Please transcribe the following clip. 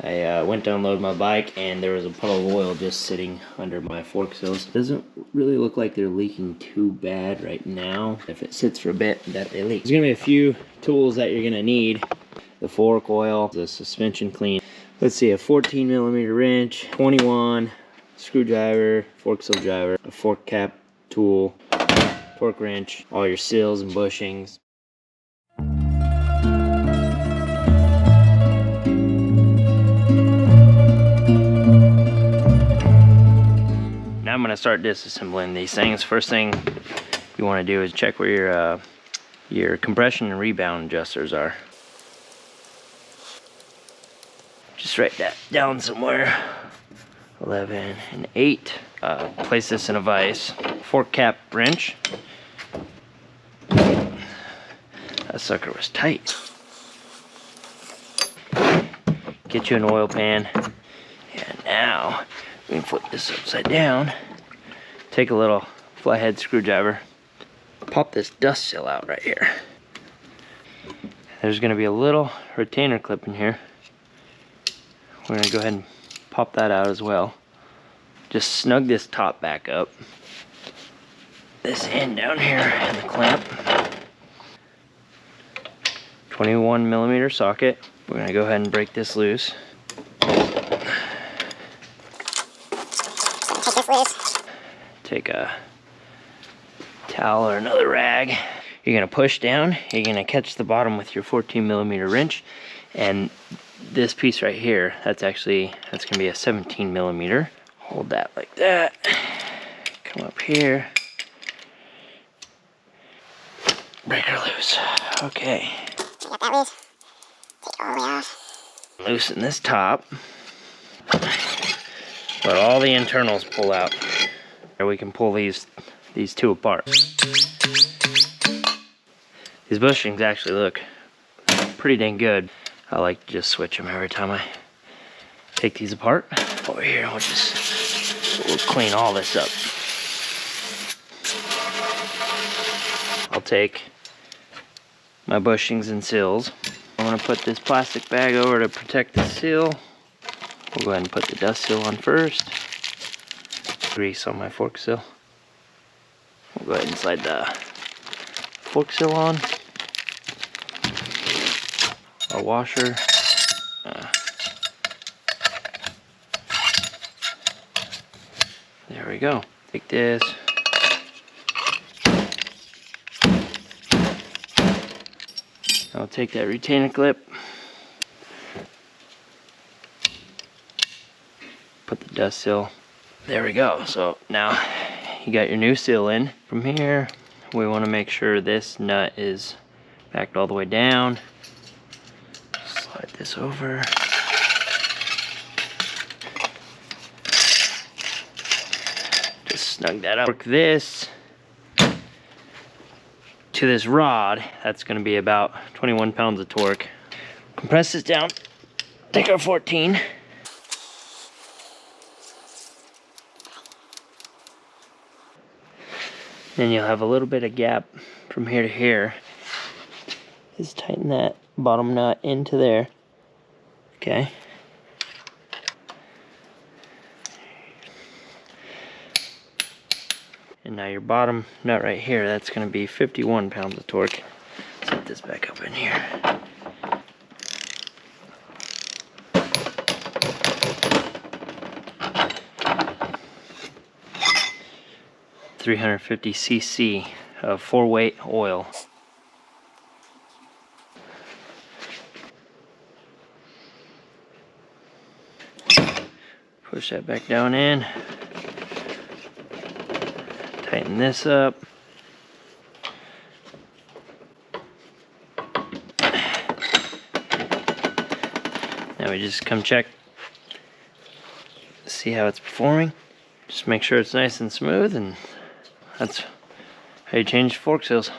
I went to unload my bike and there was a puddle of oil just sitting under my fork seals. Doesn't really look like they're leaking too bad right now. If it sits for a bit, that they leak. There's gonna be a few tools that you're gonna need. The fork oil, the suspension clean. Let's see, a 14mm wrench, 21, screwdriver, fork seal driver, a fork cap tool, torque wrench, all your seals and bushings. Now I'm going to start disassembling these things. First thing you want to do is check where your compression and rebound adjusters are. Just write that down somewhere. 11 and 8. Place this in a vise. Fork cap wrench. That sucker was tight. Get you an oil pan. And now we can flip this upside down. Take a little flathead screwdriver. Pop this dust seal out right here. There's going to be a little retainer clip in here. We're going to go ahead and pop that out as well. Just snug this top back up. This end down here and the clamp. 21mm socket. We're going to go ahead and break this loose. Take this loose. Take a towel or another rag. You're going to push down. You're going to catch the bottom with your 14mm wrench. And this piece right here, that's going to be a 17mm. Hold that like that. Come up here. Break her loose. Okay. You got that loose? Take it all the way off. Loosen this top. Let all the internals pull out. Or we can pull these two apart. These bushings actually look pretty dang good. I like to just switch them every time I take these apart. Over here, we'll clean all this up. I'll take my bushings and seals. I'm gonna put this plastic bag over to protect the seal. We'll go ahead and put the dust seal on first. Grease on my fork seal. We'll go ahead and slide the fork seal on. Our washer. There we go. Take this. I'll take that retainer clip. Put the dust seal. There we go. So now you got your new seal in. From here, we want to make sure this nut is backed all the way down. Slide this over. Just snug that up. Work this to this rod. That's going to be about 21 pounds of torque. Compress this down. Take our 14. Then you'll have a little bit of gap from here to here. Just tighten that bottom nut into there. Okay. And now your bottom nut right here, that's going to be 51 pounds of torque. Set this back up in here. $350cc of 4-weight oil. Push that back down in. Tighten this up. Now we just come check, see how it's performing. Just make sure it's nice and smooth, and that's how you change fork seals.